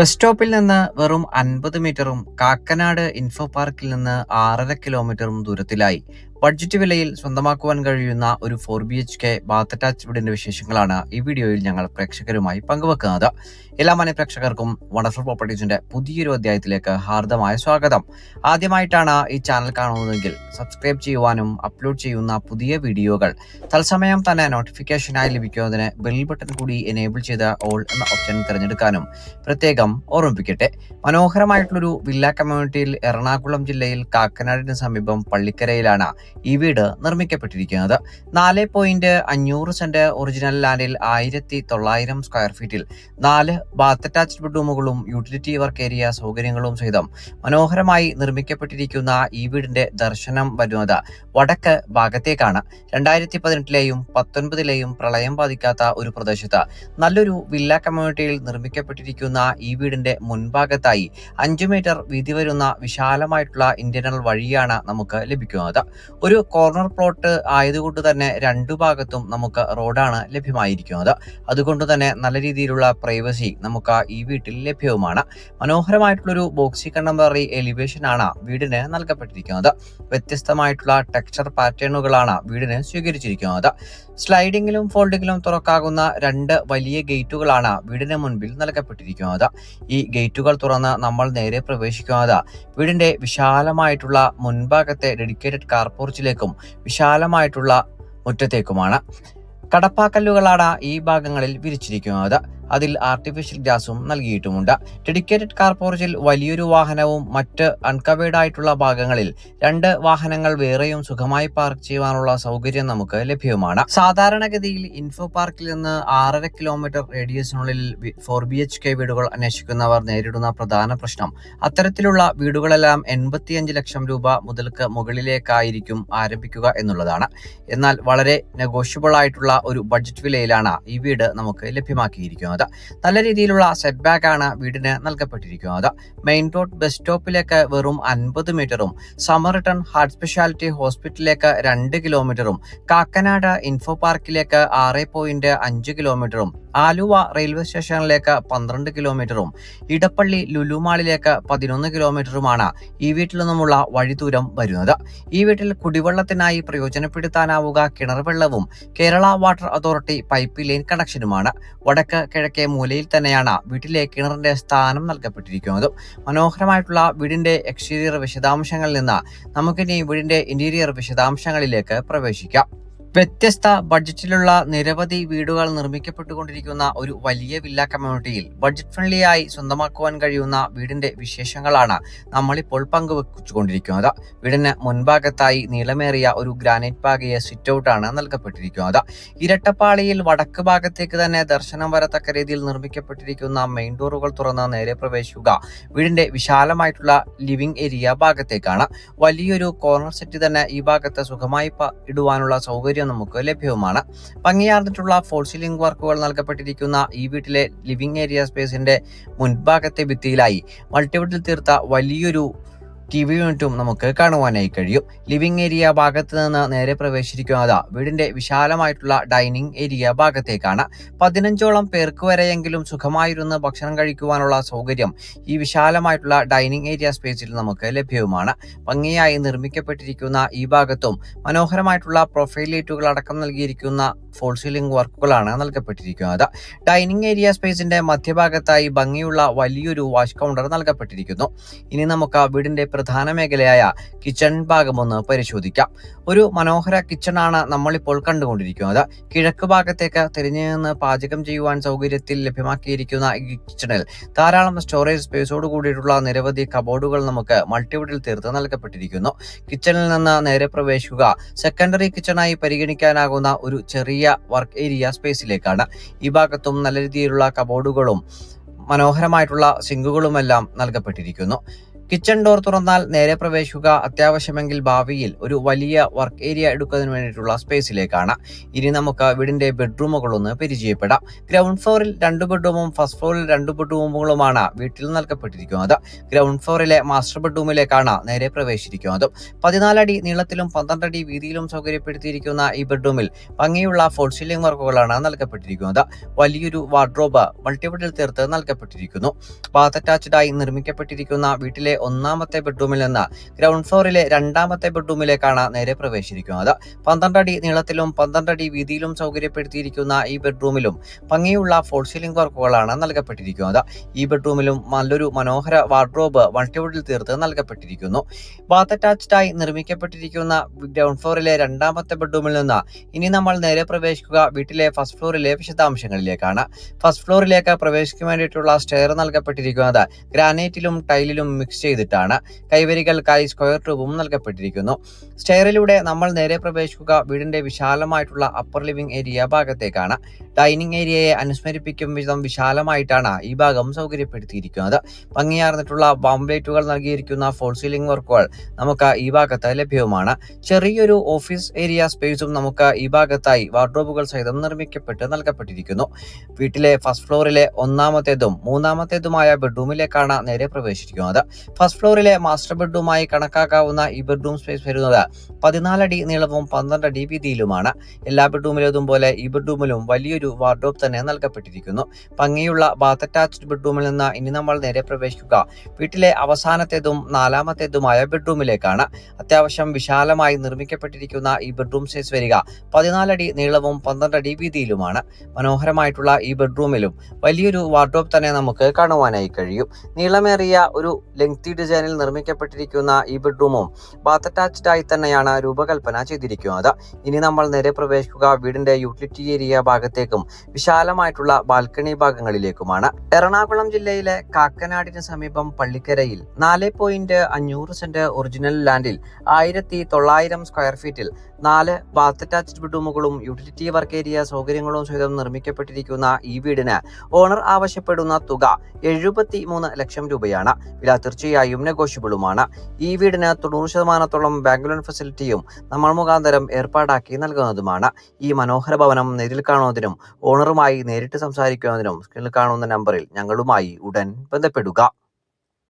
Bus സ്റ്റോപ്പിൽ നിന്ന് വെറും 50 മീറ്ററും കാക്കനാട് ഇൻഫോ പാർക്കിൽ നിന്ന് 6.5 കിലോമീറ്ററും ദൂരത്തിലായി ബഡ്ജറ്റ് വിലയിൽ സ്വന്തമാക്കുവാൻ കഴിയുന്ന ഒരു 4BHK ബാത്ത് അറ്റാച്ച്ഡ് വീടിന്റെ വിശേഷങ്ങളാണ് ഈ വീഡിയോയിൽ ഞങ്ങൾ പ്രേക്ഷകരുമായി പങ്കുവെക്കുന്നത്. എല്ലാ മാന്യ പ്രേക്ഷകർക്കും വണ്ടർഫുൾ പ്രോപ്പർട്ടീസിന്റെ പുതിയൊരു അധ്യായത്തിലേക്ക് ഹാർദമായ സ്വാഗതം. ആദ്യമായിട്ടാണ് ഈ ചാനൽ കാണുന്നതെങ്കിൽ സബ്സ്ക്രൈബ് ചെയ്യുവാനും അപ്ലോഡ് ചെയ്യുന്ന പുതിയ വീഡിയോകൾ തത്സമയം തന്നെ നോട്ടിഫിക്കേഷനായി ലഭിക്കുന്നതിന് ബെൽ ബട്ടൺ കൂടി എനേബിൾ ചെയ്ത് ഓൾ എന്ന ഓപ്ഷൻ തിരഞ്ഞെടുക്കാനും പ്രത്യേകം ഓർമ്മിപ്പിക്കട്ടെ. മനോഹരമായിട്ടുള്ളൊരു വില്ല കമ്മ്യൂണിറ്റിയിൽ എറണാകുളം ജില്ലയിൽ കാക്കനാടിന് സമീപം പള്ളിക്കരയിലാണ് ഈ വീട് നിർമ്മിക്കപ്പെട്ടിരിക്കുന്നത്. 4.5 സെന്റ് ഒറിജിനൽ ലാൻഡിൽ 1900 സ്ക്വയർ ഫീറ്റിൽ 4 ബാത്ത് അറ്റാച്ച്ഡ് ബെഡ്റൂമുകളും യൂട്ടിലിറ്റി വർക്ക് ഏരിയ സൗകര്യങ്ങളും സഹിതം മനോഹരമായി നിർമ്മിക്കപ്പെട്ടിരിക്കുന്ന ഈ വീടിന്റെ ദർശനം വരുന്നത് വടക്ക് ഭാഗത്തേക്കാണ്. 2018-ലെയും 19-ലെയും പ്രളയം ബാധിക്കാത്ത ഒരു പ്രദേശത്ത് നല്ലൊരു വില്ല കമ്മ്യൂണിറ്റിയിൽ നിർമ്മിക്കപ്പെട്ടിരിക്കുന്ന ഈ വീടിന്റെ മുൻഭാഗത്തായി 5 മീറ്റർ വീതി വരുന്ന വിശാലമായിട്ടുള്ള ഇന്റർണൽ വഴിയാണ് നമുക്ക് ലഭിക്കുന്നത്. ഒരു കോർണർ പ്ലോട്ട് ആയതുകൊണ്ട് തന്നെ രണ്ടു ഭാഗത്തും നമുക്ക് റോഡാണ് ലഭ്യമായിരിക്കുന്നത്. അതുകൊണ്ട് തന്നെ നല്ല രീതിയിലുള്ള പ്രൈവസി നമുക്ക് ഈ വീട്ടിൽ ലഭ്യവുമാണ്. മനോഹരമായിട്ടുള്ളൊരു ബോക്സി കണ്ടംപററി എലിവേഷൻ ആണ് വീടിന് നൽകപ്പെട്ടിരിക്കുന്നത്. വ്യത്യസ്തമായിട്ടുള്ള ടെക്സ്ചർ പാറ്റേണുകളാണ് വീടിന് സ്വീകരിച്ചിരിക്കുന്നത്. സ്ലൈഡിങ്ങിലും ഫോൾഡിങ്ങിലും തുറക്കാകുന്ന 2 വലിയ ഗേറ്റുകളാണ് വീടിന് മുൻപിൽ നൽകപ്പെട്ടിരിക്കുന്നത്. ഈ ഗേറ്റുകൾ തുറന്ന് നമ്മൾ നേരെ പ്രവേശിക്കുന്നത് വീടിന്റെ വിശാലമായിട്ടുള്ള മുൻഭാഗത്തെ ഡെഡിക്കേറ്റഡ് കാർ പോർച്ചിലേക്കും വിശാലമായിട്ടുള്ള മുറ്റത്തേക്കുമാണ്. കടപ്പാക്കല്ലുകളാണ് ഈ ഭാഗങ്ങളിൽ വിരിച്ചിരിക്കുന്നത്. അതിൽ ആർട്ടിഫിഷ്യൽ ഗ്രാസും നൽകിയിട്ടുമുണ്ട്. ഡെഡിക്കേറ്റഡ് കാർ പോർച്ചിൽ വലിയൊരു വാഹനവും മറ്റ് അൺകവേർഡ് ആയിട്ടുള്ള ഭാഗങ്ങളിൽ 2 വാഹനങ്ങൾ വേറെയും സുഖമായി പാർക്ക് ചെയ്യുവാനുള്ള സൗകര്യം നമുക്ക് ലഭ്യവുമാണ്. സാധാരണഗതിയിൽ ഇൻഫോ പാർക്കിൽ നിന്ന് 6.5 കിലോമീറ്റർ റേഡിയസിനുള്ളിൽ 4BHK വീടുകൾ അന്വേഷിക്കുന്നവർ നേരിടുന്ന പ്രധാന പ്രശ്നം അത്തരത്തിലുള്ള വീടുകളെല്ലാം 85 ലക്ഷം രൂപ മുതൽക്ക് മുകളിലേക്കായിരിക്കും ആരംഭിക്കുക എന്നുള്ളതാണ്. എന്നാൽ വളരെ നെഗോഷ്യബിൾ ആയിട്ടുള്ള ഒരു ബഡ്ജറ്റ് വിലയിലാണ് ഈ വീട് നമുക്ക് ലഭ്യമാക്കിയിരിക്കുന്നത്. നല്ല രീതിയിലുള്ള സെറ്റ് ബാക്ക് ആണ് വീടിന് നൽകപ്പെട്ടിരിക്കുന്നത്. മെയിൻ റോഡ് ബസ് സ്റ്റോപ്പിലേക്ക് വെറും 50 മീറ്ററും സമ്മർ റിട്ടൺ ഹാർട്ട് സ്പെഷ്യാലിറ്റി ഹോസ്പിറ്റലിലേക്ക് 2 കിലോമീറ്ററും കാക്കനാട് ഇൻഫോ പാർക്കിലേക്ക് 6.5 കിലോമീറ്ററും ആലുവ റെയിൽവേ സ്റ്റേഷനിലേക്ക് 12 കിലോമീറ്ററും ഇടപ്പള്ളി ലുലു മാളിലേക്ക് 11 കിലോമീറ്ററുമാണ് ഈ വീട്ടിൽ നിന്നുമുള്ള വഴിദൂരം വരുന്നത്. ഈ വീട്ടിൽ കുടിവെള്ളത്തിനായി പ്രയോജനപ്പെടുത്താനാവുക കിണർ വെള്ളവും Kerala water authority pipe line കണക്ഷനുമാണ്. വടക്ക് കിഴക്കേ മൂലയിൽ തന്നെയാണ് വീട്ടിലെ കിണറിന്റെ സ്ഥാനം നൽകപ്പെട്ടിരിക്കുന്നത്. മനോഹരമായിട്ടുള്ള വീടിന്റെ എക്സ്റ്റീരിയർ വിശദാംശങ്ങളിൽ നിന്ന് നമുക്കിനി വീടിന്റെ ഇന്റീരിയർ വിശദാംശങ്ങളിലേക്ക് പ്രവേശിക്കാം. വ്യത്യസ്ത ബഡ്ജറ്റിലുള്ള നിരവധി വീടുകൾ നിർമ്മിക്കപ്പെട്ടുകൊണ്ടിരിക്കുന്ന ഒരു വലിയ വില്ല കമ്മ്യൂണിറ്റിയിൽ ബഡ്ജറ്റ് ഫ്രണ്ട്ലി ആയി സ്വന്തമാക്കുവാൻ കഴിയുന്ന വീടിന്റെ വിശേഷങ്ങളാണ് നമ്മളിപ്പോൾ പങ്കുവെച്ചുകൊണ്ടിരിക്കുന്നത്. വീടിന് മുൻഭാഗത്തായി നീളമേറിയ ഒരു ഗ്രാനൈറ്റ് പാകിയ സിറ്റ് ഔട്ടാണ് നൽകപ്പെട്ടിരിക്കുന്നത്. ഇരട്ടപ്പാളിയിൽ വടക്ക് ഭാഗത്തേക്ക് തന്നെ ദർശനം വരത്തക്ക രീതിയിൽ നിർമ്മിക്കപ്പെട്ടിരിക്കുന്ന മെയിൻ ഡോറുകൾ തുറന്ന് നേരെ പ്രവേശിക്കുക വീടിന്റെ വിശാലമായിട്ടുള്ള ലിവിംഗ് ഏരിയ ഭാഗത്തേക്കാണ്. വലിയൊരു കോർണർ സെറ്റ് തന്നെ ഈ ഭാഗത്ത് സുഖമായി ഇടുവാനുള്ള സൗകര്യം നമുക്ക് ലഭ്യവുമാണ്. ഭംഗിയാർന്നിട്ടുള്ള ഫോൾ സീലിംഗ് വർക്കുകൾ നൽകപ്പെട്ടിരിക്കുന്ന ഈ വീട്ടിലെ ലിവിംഗ് ഏരിയ സ്പേസിന്റെ മുൻഭാഗത്തെ ഭിത്തിയിലായി മൾട്ടിവുഡിൽ തീർത്ത വലിയൊരു TV യൂണിറ്റും നമുക്ക് കാണുവാനായി കഴിയും. ലിവിംഗ് ഏരിയ ഭാഗത്ത് നിന്ന് നേരെ പ്രവേശിക്കുന്നത് വീടിന്റെ വിശാലമായിട്ടുള്ള ഡൈനിങ് ഏരിയ ഭാഗത്തേക്കാണ്. 15ഓളം പേർക്ക് വരെയെങ്കിലും സുഖമായിരുന്ന് ഭക്ഷണം കഴിക്കുവാനുള്ള സൗകര്യം ഈ വിശാലമായിട്ടുള്ള ഡൈനിങ് ഏരിയ സ്പേസിൽ നമുക്ക് ലഭ്യവുമാണ്. ഭംഗിയായി നിർമ്മിക്കപ്പെട്ടിരിക്കുന്ന ഈ ഭാഗത്തും മനോഹരമായിട്ടുള്ള പ്രൊഫൈൽ ലൈറ്റുകൾ അടക്കം നൽകിയിരിക്കുന്ന ഫോൾ സീലിംഗ് വർക്കുകളാണ് നൽകപ്പെട്ടിരിക്കുന്നത്. ഡൈനിങ് ഏരിയ സ്പേസിന്റെ മധ്യഭാഗത്തായി ഭംഗിയുള്ള വലിയൊരു വാഷ് കൗണ്ടർ നൽകപ്പെട്ടിരിക്കുന്നു. ഇനി നമുക്ക് വീടിന്റെ പ്രധാന മേഖലയായ കിച്ചൺ ഭാഗം ഒന്ന് പരിശോധിക്കാം. ഒരു മനോഹര കിച്ചണാണ് നമ്മളിപ്പോൾ കണ്ടുകൊണ്ടിരിക്കുന്നത്. കിഴക്ക് ഭാഗത്തേക്ക് തിരിഞ്ഞു നിന്ന് പാചകം ചെയ്യുവാൻ സൗകര്യത്തിൽ ലഭ്യമാക്കിയിരിക്കുന്ന ഈ കിച്ചണിൽ ധാരാളം സ്റ്റോറേജ് സ്പേസോട് കൂടിയിട്ടുള്ള നിരവധി കബോർഡുകൾ നമുക്ക് മൾട്ടിവുഡിൽ തീർത്ത് നൽകപ്പെട്ടിരിക്കുന്നു. കിച്ചണിൽ നിന്ന് നേരെ പ്രവേശിക്കുക സെക്കൻഡറി കിച്ചണായി പരിഗണിക്കാനാകുന്ന ഒരു ചെറിയ വർക്ക് ഏരിയ സ്പേസിലേക്കാണ്. ഈ ഭാഗത്തും നല്ല രീതിയിലുള്ള കബോർഡുകളും മനോഹരമായിട്ടുള്ള സിങ്കുകളുമെല്ലാം നൽകപ്പെട്ടിരിക്കുന്നു. കിച്ചൺ ഡോർ തുറന്നാൽ നേരെ പ്രവേശിക്കുക അത്യാവശ്യമെങ്കിൽ ഭാവിയിൽ ഒരു വലിയ വർക്ക് ഏരിയ എടുക്കുന്നതിന് വേണ്ടിയിട്ടുള്ള സ്പേസിലേക്കാണ്. ഇനി നമുക്ക് വീടിന്റെ ബെഡ്റൂമുകളൊന്ന് പരിചയപ്പെടാം. ഗ്രൗണ്ട് ഫ്ലോറിൽ 2 ബെഡ്റൂമും ഫസ്റ്റ് ഫ്ലോറിൽ 2 ബെഡ്റൂമുകളുമാണ് വീട്ടിൽ നൽകപ്പെട്ടിരിക്കുന്നത്. ഗ്രൗണ്ട് ഫ്ലോറിലെ മാസ്റ്റർ ബെഡ്റൂമിലേക്കാണ് നേരെ പ്രവേശിച്ചിരിക്കുന്നത്. 14 അടി നീളത്തിലും 12 അടി വീതിയിലും സൗകര്യപ്പെടുത്തിയിരിക്കുന്ന ഈ ബെഡ്റൂമിൽ ഭംഗിയുള്ള ഫോൾ സീലിംഗ് വർക്കുകളാണ് നൽകപ്പെട്ടിരിക്കുന്നത്. വലിയൊരു വാർഡ്രോബ് മൾട്ടിവുഡിൽ തീർത്ത് നൽകപ്പെട്ടിരിക്കുന്നു. ബാത്ത് അറ്റാച്ച്ഡ് ആയി നിർമ്മിക്കപ്പെട്ടിരിക്കുന്ന വീട്ടിലെ 1ാമത്തെ ബെഡ്റൂമിൽ നിന്ന് ഗ്രൗണ്ട് ഫ്ലോറിലെ 2ാമത്തെ ബെഡ്റൂമിലേക്കാണ് നേരെ പ്രവേശിച്ചിരിക്കുന്നത്. 12 അടി നീളത്തിലും 12 അടി വീതിയിലും സൗകര്യപ്പെടുത്തിയിരിക്കുന്ന ഈ ബെഡ്റൂമിലും ഭംഗിയുള്ള ഫോൾ സീലിംഗ് വർക്കുകളാണ് നൽകപ്പെട്ടിരിക്കുന്നത്. ഈ ബെഡ്റൂമിലും നല്ലൊരു മനോഹര വാർഡ്രോബ് മൾട്ടിവുഡിൽ തീർത്ത് നൽകപ്പെട്ടിരിക്കുന്നു. ബാത്ത് അറ്റാച്ച്ഡ് ആയി നിർമ്മിക്കപ്പെട്ടിരിക്കുന്ന ഗ്രൗണ്ട് ഫ്ലോറിലെ 2ാമത്തെ ബെഡ്റൂമിൽ നിന്ന് ഇനി നമ്മൾ നേരെ പ്രവേശിക്കുക വീട്ടിലെ ഫസ്റ്റ് ഫ്ലോറിലെ വിശദാംശങ്ങളിലേക്കാണ്. ഫസ്റ്റ് ഫ്ലോറിലേക്ക് പ്രവേശിക്കാൻ വേണ്ടിയിട്ടുള്ള സ്റ്റെയർ നൽകപ്പെട്ടിരിക്കുന്നത് ഗ്രാനൈറ്റിലും ടൈലിലും മിക്സ് ചെയ്തിട്ടാണ്. കൈവരികൾക്കായി സ്ക്വയർ ട്യൂബും നൽകപ്പെട്ടിരിക്കുന്നു. സ്റ്റെയറിലൂടെ നമ്മൾ നേരെ പ്രവേശിക്കുക വീടിന്റെ വിശാലമായിട്ടുള്ള അപ്പർ ലിവിംഗ് ഏരിയ ഭാഗത്തേക്കാണ്. ഡൈനിങ് ഏരിയയെ അനുസ്മരിപ്പിക്കും വിധം വിശാലമായിട്ടാണ് ഈ ഭാഗം സൗകര്യപ്പെടുത്തിയിരിക്കുന്നത്. ഭംഗിയാർന്നിട്ടുള്ള ബാംബ്ലേറ്റുകൾ നൽകിയിരിക്കുന്ന ഫോൾ സീലിംഗ് വർക്കുകൾ നമുക്ക് ഈ ഭാഗത്ത് ലഭ്യവുമാണ്. ചെറിയൊരു ഓഫീസ് ഏരിയ സ്പേസും നമുക്ക് ഈ ഭാഗത്തായി വാർഡ്രോബുകൾ സഹിതം നിർമ്മിക്കപ്പെട്ട് നൽകപ്പെട്ടിരിക്കുന്നു. വീട്ടിലെ ഫസ്റ്റ് ഫ്ലോറിലെ 1ാമത്തേതും 3ാമത്തേതുമായ ബെഡ്റൂമിലേക്കാണ് നേരെ പ്രവേശിച്ചിരിക്കുന്നത്. ഫസ്റ്റ് ഫ്ലോറിലെ മാസ്റ്റർ ബെഡ്റൂമായി കണക്കാക്കാവുന്ന ഈ ബെഡ്റൂം സ്പേസ് വരുന്നത് 14 അടി നീളവും 12 അടി വീതിയിലുമാണ്. എല്ലാ ബെഡ്റൂമിലേതും പോലെ ഈ ബെഡ്റൂമിലും വലിയൊരു വാർഡ്രോബ് തന്നെ നൽകപ്പെട്ടിരിക്കുന്നു. ഭംഗിയുള്ള ബാത്ത് അറ്റാച്ച്ഡ് ബെഡ്റൂമിൽ നിന്ന് ഇനി നമ്മൾ നേരെ പ്രവേശിക്കുക വീട്ടിലെ അവസാനത്തേതും 4ാമത്തേതുമായ ബെഡ്റൂമിലേക്കാണ്. അത്യാവശ്യം വിശാലമായി നിർമ്മിക്കപ്പെട്ടിരിക്കുന്ന ഈ ബെഡ്റൂം സൈസ് വരിക 14 അടി നീളവും 12 അടി വീതിയിലുമാണ്. മനോഹരമായിട്ടുള്ള ഈ ബെഡ്റൂമിലും വലിയൊരു വാർഡ്രോബ് തന്നെ നമുക്ക് കാണുവാനായി കഴിയും. നീളമേറിയ ഒരു ലെങ്തി ഡിസൈനിൽ നിർമ്മിക്കപ്പെട്ടിരിക്കുന്ന ഈ ബെഡ്റൂമും ബാത്ത് അറ്റാച്ച്ഡ് ആയി തന്നെയാണ് രൂപകൽപ്പന ചെയ്തിരിക്കുന്നത്. ഇനി നമ്മൾ നേരെ പ്രവേശിക്കുക വീടിന്റെ യൂട്ടിലിറ്റി ഏരിയ ഭാഗത്തേക്കും വിശാലമായിട്ടുള്ള ബാൽക്കണി ഭാഗങ്ങളിലേക്കുമാണ്. എറണാകുളം ജില്ലയിലെ കാക്കനാടിന് സമീപം പള്ളിക്കരയിൽ 4.5 സെന്റ് ഒറിജിനൽ ലാൻഡിൽ 1900 സ്ക്വയർ ഫീറ്റിൽ 4 ബാത്ത് അറ്റാച്ച്ഡ് ബെഡ്റൂമുകളും യൂട്ടിലിറ്റി വർക്ക് ഏരിയ സൗകര്യങ്ങളും സഹിതം നിർമ്മിക്കപ്പെട്ടിരിക്കുന്ന ഈ വീടിന് ഓണർ ആവശ്യപ്പെടുന്ന തുക 73 ലക്ഷം രൂപയാണ്. വില തീർച്ചയായും നെഗോഷ്യബിളുമാണ്. ഈ വീടിന് 90% ബാങ്ക് ലോൺ ഫെസിലിറ്റിയും നമ്മൾ മുഖാന്തരം ഏർപ്പാടാക്കി നൽകുന്നതുമാണ്. ഈ മനോഹര ഭവനം നേരിൽ കാണുന്നതിനും ഓണറുമായി നേരിട്ട് സംസാരിക്കുന്നതിനും സ്ക്രീനിൽ കാണുന്ന നമ്പറിൽ ഞങ്ങളുമായി ഉടൻ ബന്ധപ്പെടുക.